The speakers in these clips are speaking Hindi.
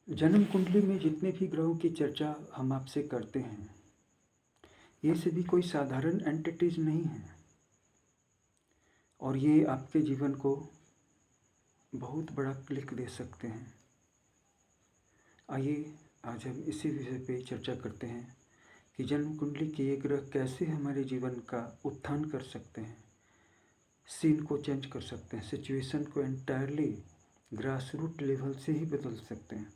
जन्म कुंडली में जितने भी ग्रहों की चर्चा हम आपसे करते हैं, ये सभी कोई साधारण एंटिटीज नहीं हैं और ये आपके जीवन को बहुत बड़ा क्लिक दे सकते हैं। आइए आज हम इसी विषय पे चर्चा करते हैं कि जन्म कुंडली के ये ग्रह कैसे हमारे जीवन का उत्थान कर सकते हैं, सीन को चेंज कर सकते हैं, सिचुएशन को एंटायरली ग्रास रूट लेवल से ही बदल सकते हैं।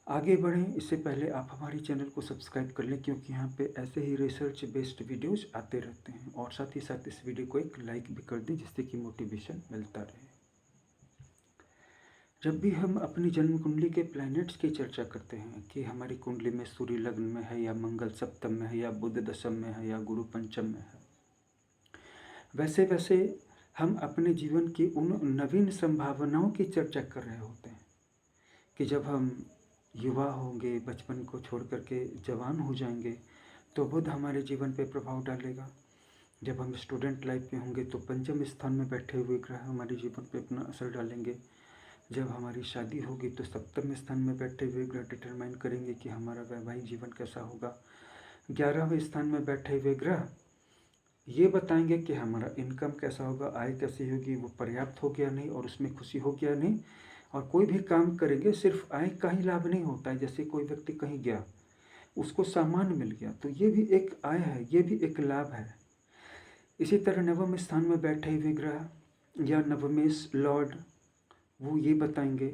आगे बढ़ें इससे पहले आप हमारी चैनल को सब्सक्राइब कर लें, क्योंकि यहाँ पे ऐसे ही रिसर्च बेस्ड वीडियोस आते रहते हैं। और साथ ही साथ इस वीडियो को एक लाइक भी कर दें, जिससे कि मोटिवेशन मिलता रहे। जब भी हम अपनी जन्म कुंडली के प्लैनेट्स की चर्चा करते हैं कि हमारी कुंडली में सूर्य लग्न में है या मंगल सप्तम में है या बुध दशम में है या गुरु पंचम में है, वैसे वैसे हम अपने जीवन की उन नवीन संभावनाओं की चर्चा कर रहे होते हैं कि जब हम युवा होंगे, बचपन को छोड़ करके जवान हो जाएंगे, तो बुध हमारे जीवन पे प्रभाव डालेगा। जब हम स्टूडेंट लाइफ में होंगे तो पंचम स्थान में बैठे हुए ग्रह हमारे जीवन पे अपना असर डालेंगे। जब हमारी शादी होगी तो सप्तम स्थान में बैठे हुए ग्रह डिटरमाइन करेंगे कि हमारा वैवाहिक जीवन कैसा होगा। 11वें स्थान में बैठे हुए ग्रह ये बताएंगे कि हमारा इनकम कैसा होगा, आय कैसी होगी, वो पर्याप्त हो गया नहीं और उसमें खुशी हो गया नहीं। और कोई भी काम करेंगे सिर्फ आय का ही लाभ नहीं होता है। जैसे कोई व्यक्ति कहीं गया, उसको सामान मिल गया, तो ये भी एक आय है, ये भी एक लाभ है। इसी तरह नवम स्थान में बैठे हुए ग्रह या नवमेश लॉर्ड वो ये बताएंगे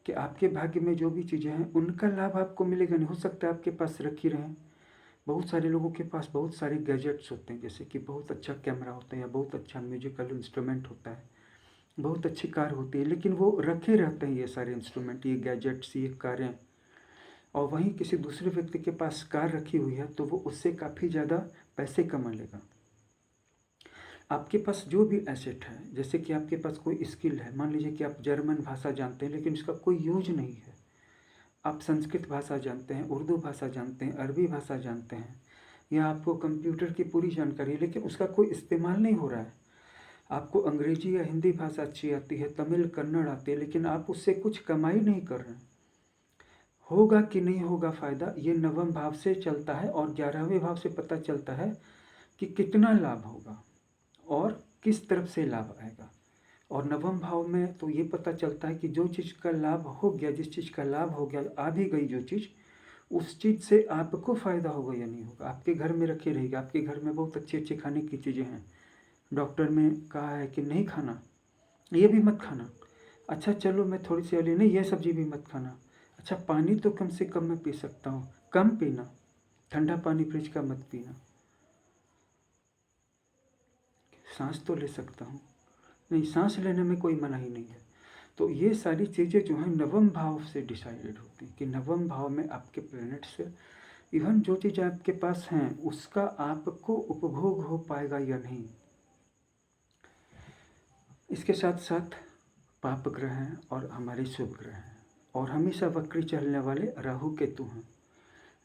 कि आपके भाग्य में जो भी चीज़ें हैं उनका लाभ आपको मिलेगा नहीं। हो सकता है आपके पास रखी रहें। बहुत सारे लोगों के पास बहुत सारे गैजेट्स होते हैं, जैसे कि बहुत अच्छा कैमरा होता है या बहुत अच्छा म्यूजिकल इंस्ट्रूमेंट होता है, बहुत अच्छी कार होती है, लेकिन वो रखे रहते हैं ये सारे इंस्ट्रूमेंट, ये गैजेट्स, ये कारें। और वहीं किसी दूसरे व्यक्ति के पास कार रखी हुई है तो वो उससे काफ़ी ज़्यादा पैसे कमा लेगा। आपके पास जो भी एसेट है, जैसे कि आपके पास कोई स्किल है, मान लीजिए कि आप जर्मन भाषा जानते हैं लेकिन उसका कोई यूज नहीं है। आप संस्कृत भाषा जानते हैं, उर्दू भाषा जानते हैं, अरबी भाषा जानते हैं, या आपको कंप्यूटर की पूरी जानकारी है लेकिन उसका कोई इस्तेमाल नहीं हो रहा है। आपको अंग्रेजी या हिंदी भाषा अच्छी आती है, तमिल कन्नड़ आती है, लेकिन आप उससे कुछ कमाई नहीं कर रहे हैं। होगा कि नहीं होगा फ़ायदा, ये नवम भाव से चलता है और 11वें भाव से पता चलता है कि कितना लाभ होगा और किस तरफ से लाभ आएगा। और नवम भाव में तो ये पता चलता है कि जो चीज़ का लाभ हो गया, जिस चीज़ का लाभ हो गया, आ भी गई जो चीज़, उस चीज़ से आपको फ़ायदा होगा या नहीं होगा। आपके घर में रखी रहेगी, आपके घर में बहुत अच्छी अच्छी खाने की चीज़ें हैं, डॉक्टर ने कहा है कि नहीं खाना, ये भी मत खाना, अच्छा चलो मैं थोड़ी सी वाली नहीं, ये सब्जी भी मत खाना, अच्छा पानी तो कम से कम मैं पी सकता हूँ, कम पीना, ठंडा पानी फ्रिज का मत पीना, सांस तो ले सकता हूँ, नहीं सांस लेने में कोई मनाही नहीं है। तो ये सारी चीज़ें जो हैं नवम भाव से डिसाइडेड होती हैं कि नवम भाव में आपके प्लैनेट से इवन जो चीज़ आपके पास हैं उसका आपको उपभोग हो पाएगा या नहीं। इसके साथ साथ पाप ग्रह हैं और हमारे शुभ ग्रह हैं, और हमेशा वक्री चलने वाले राहु केतु हैं।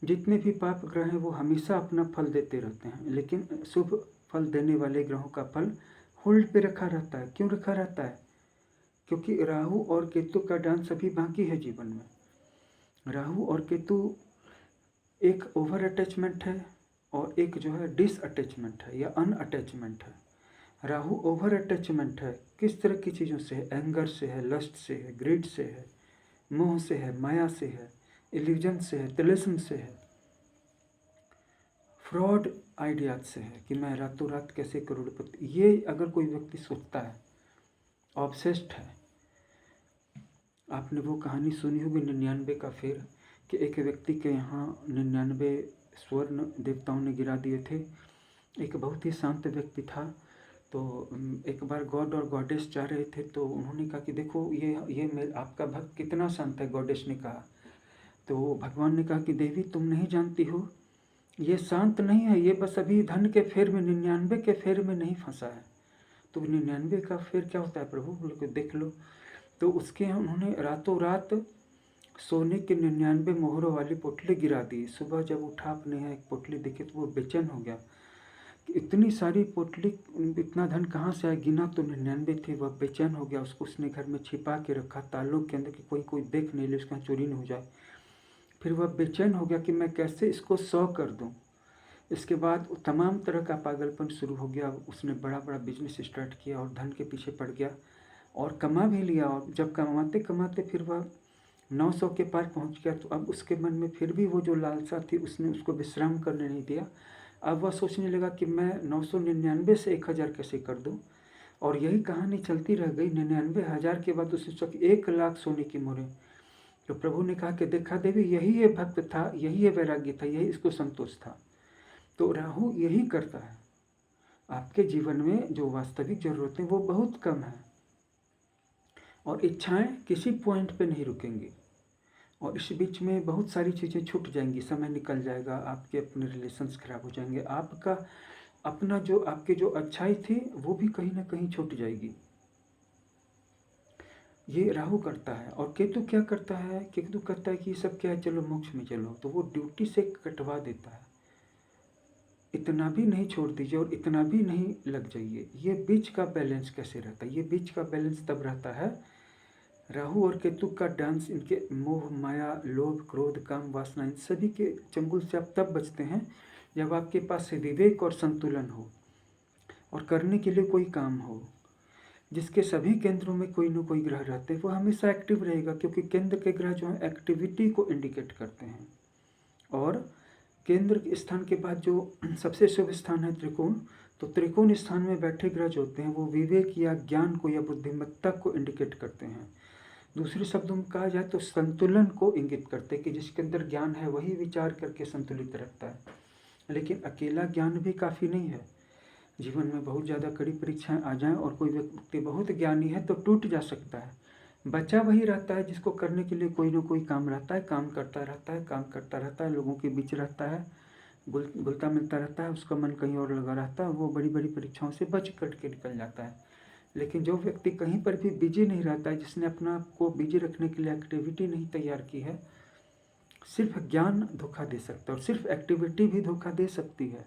जितने भी पाप ग्रह हैं वो हमेशा अपना फल देते रहते हैं, लेकिन शुभ फल देने वाले ग्रहों का फल होल्ड पे रखा रहता है। क्यों रखा रहता है? क्योंकि राहु और केतु का डांस अभी बाकी है जीवन में। राहु और केतु एक ओवर अटैचमेंट है और एक जो है डिस अटैचमेंट है या अन अटैचमेंट है। राहु ओवर अटैचमेंट है, किस तरह की चीज़ों से है? एंगर से है, लस्ट से है, ग्रीड से है, मोह से है, माया से है, इल्यूजन से है, तिलिस्म से है, फ्रॉड आइडियाज से है कि मैं रातों रात कैसे करोड़पति। ये अगर कोई व्यक्ति सोचता है, ऑब्सेस्ड है। आपने वो कहानी सुनी होगी 99 का फेर, कि एक व्यक्ति के यहाँ 99 स्वर्ण देवताओं ने गिरा दिए थे। एक बहुत ही शांत व्यक्ति था। तो एक बार गॉड और गॉडेस जा रहे थे तो उन्होंने कहा कि देखो ये मेरे आपका भक्त कितना शांत है। गॉडेस ने कहा, तो भगवान ने कहा कि देवी तुम नहीं जानती हो, ये शांत नहीं है, ये बस अभी धन के फेर में 99 के फेर में नहीं फंसा है। तो 99 का फेर क्या होता है प्रभु, बोले को देख लो। तो उसके उन्होंने रातों रात सोने के 99 मोहरों वाली पोटली गिरा दी। सुबह जब उठा अपने यहाँ एक पोटली देखी तो वो बेचैन हो गया। इतनी सारी पोटली, इतना धन कहाँ से आया, गिना तो 99 थे। वह बेचैन हो गया, उसको उसने घर में छिपा के रखा तालों के अंदर कि कोई कोई देख नहीं ले, उसका चोरी नहीं हो जाए। फिर वह बेचैन हो गया कि मैं कैसे इसको 100 कर दूं। इसके बाद तमाम तरह का पागलपन शुरू हो गया। उसने बड़ा बड़ा बिजनेस स्टार्ट किया और धन के पीछे पड़ गया और कमा भी लिया। और जब कमाते कमाते फिर वह 900 के पार पहुंच गया, तो अब उसके मन में फिर भी वो जो लालसा थी, उसने उसको विश्राम करने नहीं दिया। अब वह सोचने लगा कि मैं 999 से 1000 कैसे कर दूं। और यही कहानी चलती रह गई। 99,000 के बाद उसने सोचा कि 1,00,000 सोने की मोहरें। तो प्रभु ने कहा कि देखा देवी, यही ये भक्त था, यही ये वैराग्य था, यही इसको संतोष था। तो राहु यही करता है। आपके जीवन में जो वास्तविक जरूरतें वो बहुत कम है और इच्छाएं किसी पॉइंट पे नहीं रुकेंगी, और इस बीच में बहुत सारी चीज़ें छूट जाएंगी, समय निकल जाएगा, आपके अपने रिलेशंस खराब हो जाएंगे, आपका अपना जो आपकी जो अच्छाई थी वो भी कहीं ना कहीं छूट जाएगी। ये राहु करता है। और केतु क्या करता है, केतु कहता है कि ये सब क्या है, चलो मोक्ष में चलो, तो वो ड्यूटी से कटवा देता है। इतना भी नहीं छोड़ दीजिए और इतना भी नहीं लग जाइए। ये बीच का बैलेंस कैसे रहता है, ये बीच का बैलेंस तब रहता है, राहु और केतु का डांस, इनके मोह माया लोभ क्रोध काम वासना, इन सभी के चंगुल से आप तब बचते हैं जब आपके पास विवेक और संतुलन हो और करने के लिए कोई काम हो। जिसके सभी केंद्रों में कोई न कोई ग्रह रहते हैं वो हमेशा एक्टिव रहेगा, क्योंकि केंद्र के ग्रह जो है एक्टिविटी को इंडिकेट करते हैं। और केंद्र के स्थान के बाद जो सबसे शुभ स्थान है त्रिकोण, तो त्रिकोण स्थान में बैठे ग्रह जो होते हैं वो विवेक या ज्ञान को या बुद्धिमत्ता को इंडिकेट करते हैं। दूसरे शब्दों में कहा जाए तो संतुलन को इंगित करते हैं कि जिसके अंदर ज्ञान है वही विचार करके संतुलित रखता है। लेकिन अकेला ज्ञान भी काफ़ी नहीं है। जीवन में बहुत ज़्यादा कड़ी परीक्षाएं आ जाएं और कोई व्यक्ति बहुत ज्ञानी है तो टूट जा सकता है। बच्चा वही रहता है जिसको करने के लिए कोई ना कोई काम रहता है, काम करता रहता है, काम करता रहता है, लोगों के बीच रहता है, घुलता मिलता रहता है, उसका मन कहीं और लगा रहता है, वो बड़ी बड़ी परीक्षाओं से बच कट के निकल जाता है। लेकिन जो व्यक्ति कहीं पर भी बिजी नहीं रहता है, जिसने अपना आप को बिजी रखने के लिए एक्टिविटी नहीं तैयार की है, सिर्फ ज्ञान धोखा दे सकता है और सिर्फ एक्टिविटी भी धोखा दे सकती है।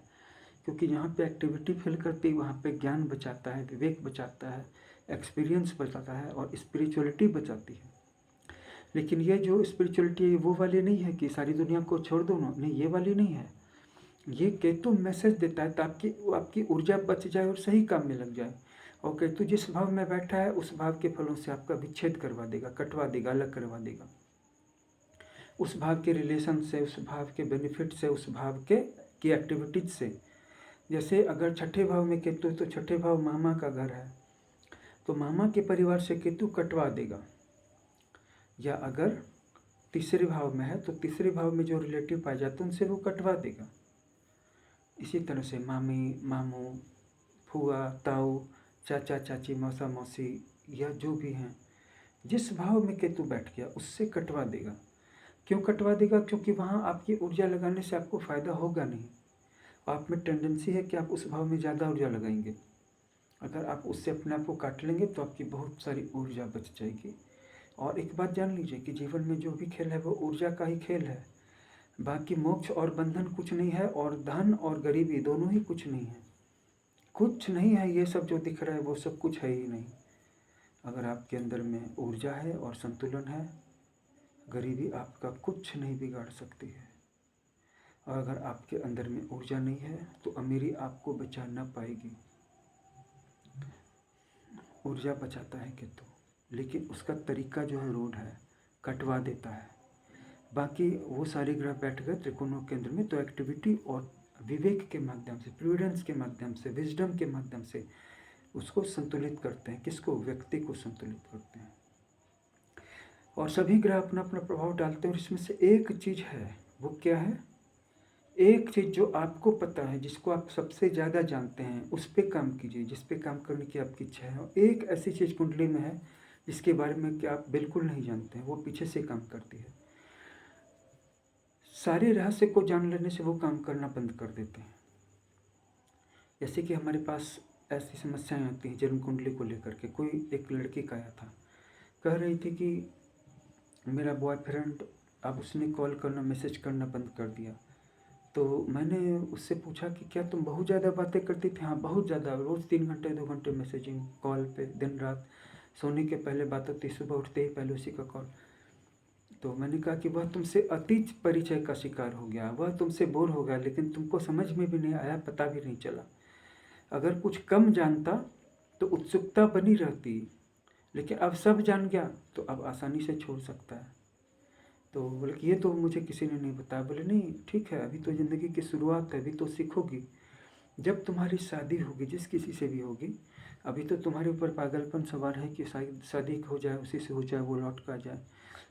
क्योंकि यहाँ पे एक्टिविटी फेल करती है, वहाँ पे ज्ञान बचाता है, विवेक बचाता है, एक्सपीरियंस बचाता है और स्पिरिचुअलिटी बचाती है। लेकिन ये जो स्पिरिचुअलिटी है वो वाली नहीं है कि सारी दुनिया को छोड़ दो ना, नहीं, ये वाली नहीं है। ये केतु मैसेज देता है ताकि आपकी ऊर्जा बच जाए और सही काम में लग जाए। और केतु जिस भाव में बैठा है उस भाव के फलों से आपका विच्छेद करवा देगा, कटवा देगा, अलग करवा देगा। उस भाव के रिलेशन से, उस भाव के बेनिफिट से, उस भाव के की एक्टिविटीज से। जैसे अगर छठे भाव में केतु, तो छठे भाव मामा का घर है, तो मामा के परिवार से केतु कटवा देगा। या अगर तीसरे भाव में है तो तीसरे भाव में जो रिलेटिव पाए जाते हैं उनसे वो कटवा देगा। इसी तरह से मामी मामू फुआ ताऊ चाचा चाची मौसा मौसी या जो भी हैं, जिस भाव में केतु बैठ गया उससे कटवा देगा। क्यों कटवा देगा? क्योंकि वहाँ आपकी ऊर्जा लगाने से आपको फ़ायदा होगा नहीं। आप में टेंडेंसी है कि आप उस भाव में ज़्यादा ऊर्जा लगाएंगे। अगर आप उससे अपने आप को काट लेंगे तो आपकी बहुत सारी ऊर्जा बच जाएगी। और एक बात जान लीजिए कि जीवन में जो भी खेल है वो ऊर्जा का ही खेल है। बाकी मोक्ष और बंधन कुछ नहीं है, और धन और गरीबी दोनों ही कुछ नहीं है। कुछ नहीं है, ये सब जो दिख रहा है वो सब कुछ है ही नहीं। अगर आपके अंदर में ऊर्जा है और संतुलन है, गरीबी आपका कुछ नहीं बिगाड़ सकती है। और अगर आपके अंदर में ऊर्जा नहीं है तो अमीरी आपको बचा ना पाएगी। ऊर्जा बचाता है केतु, लेकिन उसका तरीका जो है रूढ़ है, कटवा देता है। बाकी वो सारे ग्रह बैठ गए त्रिकोणों के अंदर में, तो एक्टिविटी और विवेक के माध्यम से, प्रूडेंस के माध्यम से, विजडम के माध्यम से उसको संतुलित करते हैं। किसको? व्यक्ति को संतुलित करते हैं। और सभी ग्रह अपना अपना प्रभाव डालते हैं। और इसमें से एक चीज़ है, वो क्या है? एक चीज़ जो आपको पता है, जिसको आप सबसे ज़्यादा जानते हैं, उस पर काम कीजिए, जिस पे काम करने की आपकी इच्छा है। और एक ऐसी चीज़ कुंडली में है जिसके बारे में कि आप बिल्कुल नहीं जानते हैं, वो पीछे से काम करती है। सारे रहस्य को जान लेने से वो काम करना बंद कर देते हैं। जैसे कि हमारे पास ऐसी समस्याएं आती हैं जन्म कुंडली को लेकर के। कोई एक लड़की का आया था, कह रही थी कि मेरा बॉयफ्रेंड, अब उसने कॉल करना मैसेज करना बंद कर दिया। तो मैंने उससे पूछा कि क्या तुम बहुत ज़्यादा बातें करती थी? हाँ, बहुत ज़्यादा, रोज़ 3 घंटे 2 घंटे मैसेजिंग, कॉल पे दिन रात, सोने के पहले बात होती, सुबह उठते ही पहले उसी का कॉल। तो मैंने कहा कि वह तुमसे अति परिचय का शिकार हो गया, वह तुमसे बोर हो गया, लेकिन तुमको समझ में भी नहीं आया, पता भी नहीं चला। अगर कुछ कम जानता तो उत्सुकता बनी रहती, लेकिन अब सब जान गया तो अब आसानी से छोड़ सकता है। तो बोले कि ये तो मुझे किसी ने नहीं बताया। बोले नहीं, ठीक है, अभी तो ज़िंदगी की शुरुआत है, अभी तो सीखोगी। जब तुम्हारी शादी होगी, जिस किसी से भी होगी, अभी तो तुम्हारे ऊपर पागलपन सवार है कि शायद शादी हो जाए, उसी से हो जाए, वो लौट कर आ जाए।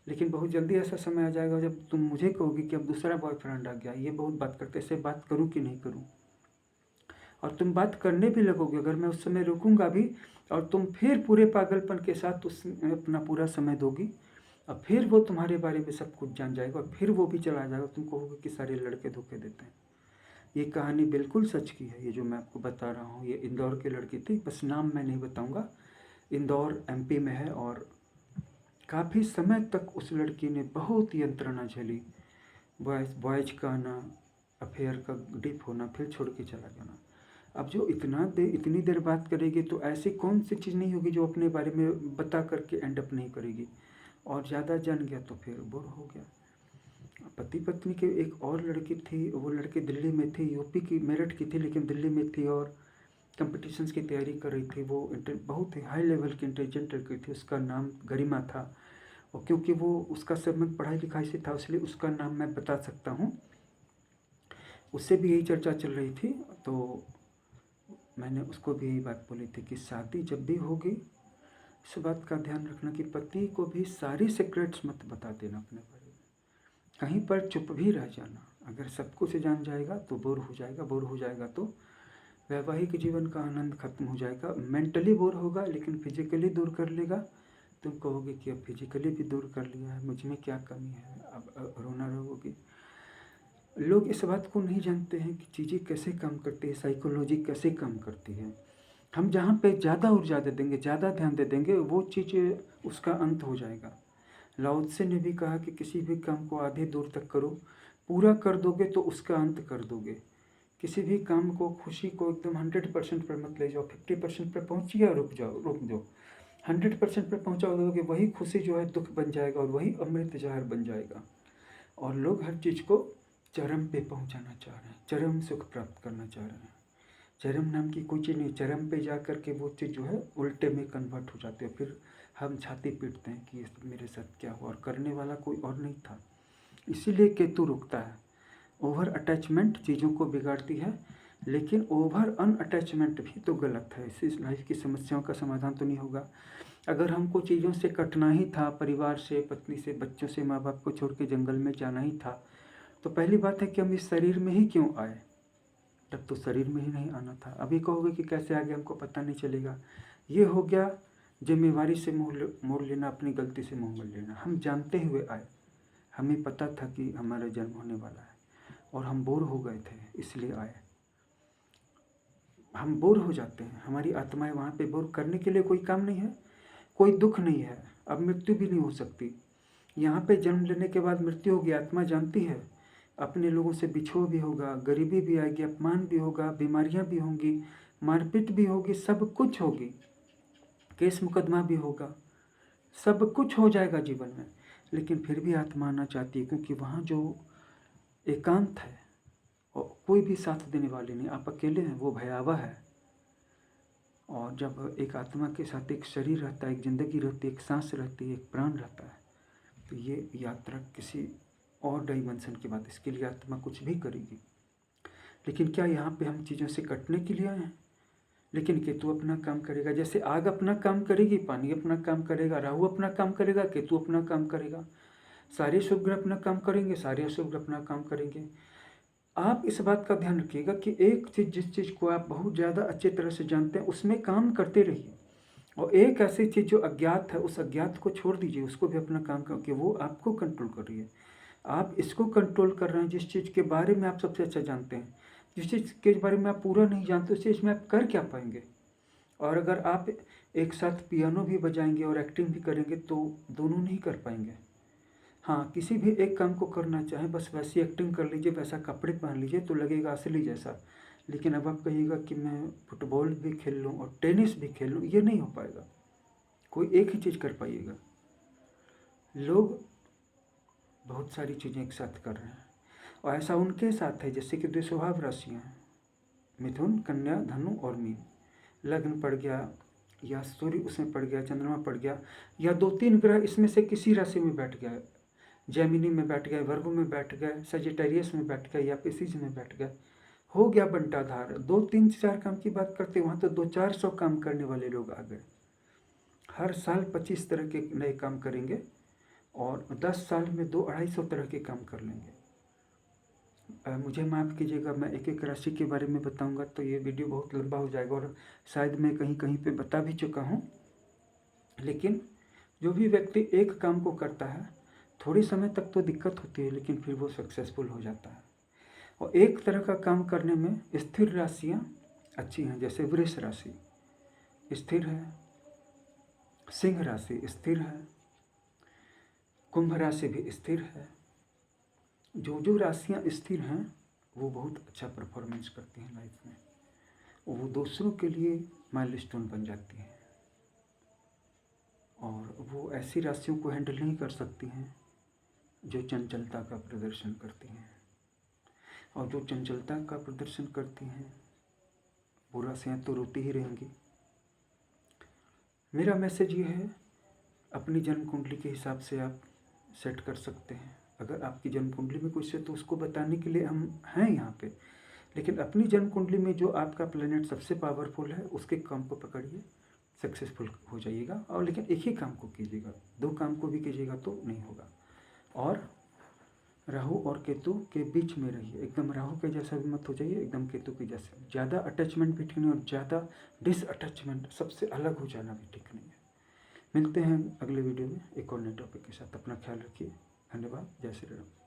लेकिन बहुत जल्दी ऐसा समय आ जाएगा जब तुम मुझे कहोगी कि अब दूसरा बॉयफ्रेंड आ गया, ये बहुत बात करते, ऐसे बात करूँ कि नहीं करूँ। और तुम बात करने भी लगोगे, अगर मैं उस समय रुकूंगा भी और तुम फिर पूरे पागलपन के साथ उस अपना पूरा समय दोगी, अब फिर वो तुम्हारे बारे में सब कुछ जान जाएगा और फिर वो भी चला जाएगा। तुम कहोगे कि सारे लड़के धोखे देते हैं। ये कहानी बिल्कुल सच की है, ये जो मैं आपको बता रहा हूँ। ये इंदौर की लड़की थी, बस नाम मैं नहीं बताऊँगा। इंदौर एमपी में है और काफ़ी समय तक उस लड़की ने बहुत यंत्रणा झेली। बॉयज का आना, अफेयर का डीप होना, फिर छोड़ के चला जाना। अब जो इतनी देर बात करेगी तो ऐसी कौन सी चीज़ नहीं होगी जो अपने बारे में बता करके एंड अप नहीं करेगी। और ज़्यादा जान गया तो फिर बोर हो गया। पति पत्नी के एक और लड़की थी, वो लड़की दिल्ली में थी, यूपी की मेरठ की थी, लेकिन दिल्ली में थी और कंपटीशंस की तैयारी कर रही थी। वो बहुत ही हाई लेवल की इंटेलिजेंट लड़की थी, उसका नाम गरिमा था। और क्योंकि वो उसका संबंध पढ़ाई लिखाई से था, इसलिए उसका नाम मैं बता सकता हूँ। उससे भी यही चर्चा चल रही थी, तो मैंने उसको भी यही बात बोली थी कि शादी जब भी होगी, इस बात का ध्यान रखना कि पति को भी सारी सीक्रेट्स मत बता देना अपने बारे में। कहीं पर चुप भी रह जाना। अगर सब कुछ जान जाएगा तो बोर हो जाएगा, बोर हो जाएगा तो वैवाहिक जीवन का आनंद खत्म हो जाएगा। मेंटली बोर होगा, लेकिन फिजिकली दूर कर लेगा। तुम कहोगे कि अब फिजिकली भी दूर कर लिया है, मुझ में क्या कमी है, अब रोना रोगे। लोग इस बात को नहीं जानते हैं कि चीज़ें कैसे काम करती है, साइकोलॉजी कैसे काम करती है। हम जहाँ पे ज़्यादा ऊर्जा दे देंगे, ज़्यादा ध्यान दे देंगे, वो चीज़ उसका अंत हो जाएगा। लाओ त्से ने भी कहा कि किसी भी काम को आधे दूर तक करो, पूरा कर दोगे तो उसका अंत कर दोगे। किसी भी काम को, खुशी को एकदम 100% पर मत ले जाओ, 50% पर पहुँचिए और रुक जाओ। 100% पर पहुँचा दोगे, वही खुशी जो है दुख बन जाएगा और वही अमृत जहर बन जाएगा। और लोग हर चीज़ को चरम पे पहुंचाना चाह रहे हैं, चरम सुख प्राप्त करना चाह रहे हैं। चरम नाम की कोई चीज़ नहीं, चरम पे जा कर के वो चीज़ जो है उल्टे में कन्वर्ट हो जाती है। फिर हम छाती पीटते हैं कि मेरे साथ क्या हुआ, और करने वाला कोई और नहीं था। इसीलिए केतु रुकता है। ओवर अटैचमेंट चीज़ों को बिगाड़ती है, लेकिन ओवर अनअटैचमेंट भी तो गलत है। इससे लाइफ की समस्याओं का समाधान तो नहीं होगा। अगर हमको चीज़ों से कटना ही था, परिवार से, पत्नी से, बच्चों से, माँ बाप को छोड़ के जंगल में जाना ही था, तो पहली बात है कि हम इस शरीर में ही क्यों आए। तब तो शरीर में ही नहीं आना था। अभी कहोगे कि कैसे आगे, हमको पता नहीं चलेगा। ये हो गया जिम्मेवारी से मोड़ लेना, अपनी गलती से मुँह मोड़ लेना। हम जानते हुए आए, हमें पता था कि हमारा जन्म होने वाला है और हम बोर हो गए थे, इसलिए आए। हम बोर हो जाते हैं, हमारी आत्माएं वहाँ पे बोर करने के लिए कोई काम नहीं है, कोई दुख नहीं है। अब मृत्यु भी नहीं हो सकती। यहाँ पे जन्म लेने के बाद मृत्यु होगी, आत्मा जानती है। अपने लोगों से बिछोह भी होगा, गरीबी भी आएगी, अपमान भी होगा, बीमारियाँ भी होंगी, मारपीट भी होगी, सब कुछ होगी, केस मुकदमा भी होगा, सब कुछ हो जाएगा जीवन में। लेकिन फिर भी आत्मा आना चाहती है, क्योंकि वहाँ जो एकांत है और कोई भी साथ देने वाले नहीं, आप अकेले हैं, वो भयावह है। और जब एक आत्मा के साथ एक शरीर रहता है, एक ज़िंदगी रहती है, एक सांस रहती है, एक प्राण रहता है, तो ये यात्रा किसी और डाइमेंशन की बात, इसके लिए आत्मा कुछ भी करेगी। लेकिन क्या यहाँ पे हम चीज़ों से कटने के लिए आए हैं? लेकिन केतु अपना काम करेगा। जैसे आग अपना काम करेगी, पानी अपना काम करेगा, राहु अपना काम करेगा, केतु अपना काम करेगा। सारे शुभ ग्रह अपना काम करेंगे, सारे अशुभ ग्रह अपना काम करेंगे। आप इस बात का ध्यान रखिएगा कि एक चीज़, जिस चीज़ को आप बहुत ज़्यादा अच्छी तरह से जानते हैं, उसमें काम करते रहिए। और एक ऐसी चीज़ जो अज्ञात है, उस अज्ञात को छोड़ दीजिए, उसको भी अपना काम करके वो आपको कंट्रोल कर रही है। आप इसको कंट्रोल कर रहे हैं, जिस चीज़ के बारे में आप सबसे अच्छा जानते हैं। जिस चीज़ के बारे में आप पूरा नहीं जानते, उस चीज़ में आप कर क्या पाएंगे। और अगर आप एक साथ पियानो भी बजाएंगे और एक्टिंग भी करेंगे तो दोनों नहीं कर पाएंगे। हाँ, किसी भी एक काम को करना चाहें, बस वैसी एक्टिंग कर लीजिए, वैसा कपड़े पहन लीजिए तो लगेगा असली जैसा। लेकिन अब आप कहिएगा कि मैं फुटबॉल भी खेल लूँ और टेनिस भी खेल लूँ, ये नहीं हो पाएगा। कोई एक ही चीज़ कर पाइएगा। लोग बहुत सारी चीज़ें एक साथ कर रहे हैं और ऐसा उनके साथ है जैसे कि 2 स्वभाव राशियाँ हैं, मिथुन, कन्या, धनु और मीन। लग्न पड़ गया या सूर्य उसमें पड़ गया, चंद्रमा पड़ गया, या 2-3 ग्रह इसमें से किसी राशि में बैठ गया, जेमिनी में बैठ गए, वर्गो में बैठ गए, सजिटेरियस में बैठ गए या पिसीज में बैठ गए, हो गया बंटाधार। 2-3-4 काम की बात करते वहाँ तो 200-400 काम करने वाले लोग आ गए। हर साल 25 तरह के नए काम करेंगे और 10 साल में 200-250 तरह के काम कर लेंगे। मुझे माफ़ कीजिएगा, मैं एक एक राशि के बारे में बताऊंगा तो ये वीडियो बहुत लंबा हो जाएगा और शायद मैं कहीं कहीं पे बता भी चुका हूँ। लेकिन जो भी व्यक्ति एक काम को करता है, थोड़ी समय तक तो दिक्कत होती है लेकिन फिर वो सक्सेसफुल हो जाता है। और एक तरह का काम करने में स्थिर राशियाँ अच्छी हैं, जैसे वृष राशि स्थिर है, सिंह राशि स्थिर है, कुंभ राशि भी स्थिर है। जो राशियाँ स्थिर हैं वो बहुत अच्छा परफॉर्मेंस करती हैं लाइफ में, वो दूसरों के लिए माइलस्टोन बन जाती हैं। और वो ऐसी राशियों को हैंडल नहीं कर सकती हैं जो चंचलता का प्रदर्शन करती हैं, और जो चंचलता का प्रदर्शन करती हैं वो राशियाँ तो रोती ही रहेंगी। मेरा मैसेज ये है, अपनी जन्म कुंडली के हिसाब से आप सेट कर सकते हैं। अगर आपकी जन्म कुंडली में कुछ है तो उसको बताने के लिए हम हैं यहाँ पे, लेकिन अपनी जन्म कुंडली में जो आपका प्लेनेट सबसे पावरफुल है उसके काम को पकड़िए, सक्सेसफुल हो जाइएगा। और लेकिन एक ही काम को कीजिएगा, 2 काम को भी कीजिएगा तो नहीं होगा। और राहु और केतु के बीच में रहिए, एकदम राहु के जैसा भी मत हो जाइए, एकदम केतु के जैसे। ज़्यादा अटैचमेंट भी ठीक नहीं और ज़्यादा डिसअटैचमेंट, सबसे अलग हो जाना भी ठीक नहीं है। मिलते हैं अगले वीडियो में एक और नए टॉपिक के साथ। अपना ख्याल रखिए। धन्यवाद। जय श्री राम।